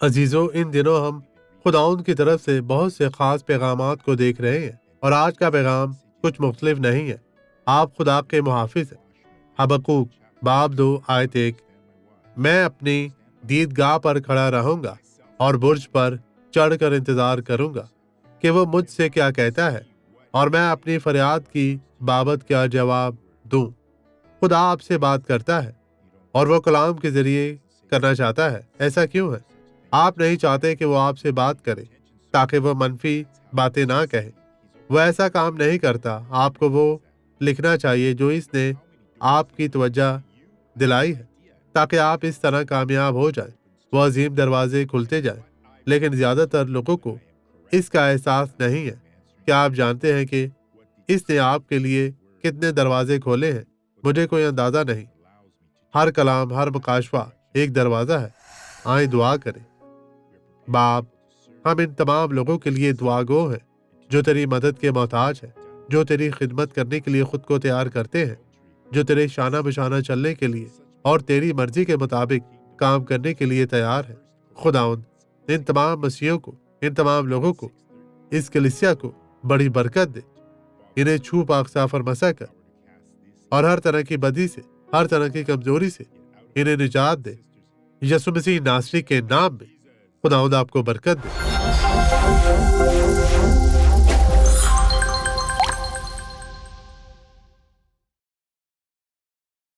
अजीजों, इन दिनों हम खुदाउन की तरफ से बहुत से खास पैगामात को देख रहे हैं और आज का पैगाम कुछ मुख्तलिफ नहीं है। आप खुदा के मुहाफिज हैं। हबक्कूक बाब 2 आयत 1। मैं अपनी दीदगाह पर खड़ा रहूंगा और बुर्ज पर चढ़कर इंतजार करूंगा कि वो मुझसे क्या कहता है और मैं अपनी फरियाद की बाबत क्या जवाब दूं। खुदा आपसे बात करता है और वो कलाम के जरिए करना चाहता है। ऐसा क्यों है? आप नहीं चाहते कि वो आपसे बात करे ताकि वो मनफी बातें ना कहे। वो ऐसा काम नहीं करता। आपको वो लिखना चाहिए जो इसने आपकी तवज्जो दिलाई है ताकि आप इस तरह कामयाब हो जाएं। वो अजीम दरवाजे खुलते जाएं, लेकिन ज्यादातर लोगों को इसका एहसास नहीं है। क्या आप जानते हैं कि इसने आपके लिए कितने दरवाजे खोले हैं? मुझे कोई अंदाजा नहीं। हर कलाम, हर मुकाशवा एक दरवाजा है। आए दुआ करें। बाप, हम इन तमाम लोगों के लिए दुआ गो हैं जो तेरी मदद के मोहताज हैं, जो तेरी खिदमत करने के लिए खुद को तैयार करते हैं, जो तेरे शाना बशाना चलने के लिए और तेरी मर्जी के मुताबिक काम करने के लिए तैयार है। खुदाउंद, इन तमाम मसीहों को, इन तमाम लोगों को, इस कलीसिया को बड़ी बरकत दे। इन्हें छू पाक फरमसा कर और हर तरह की बदी से, हर तरह की कमजोरी से इन्हें निजात दे। यीशु मसीह नासरी के नाम में खुदावंद आपको बरकत दे।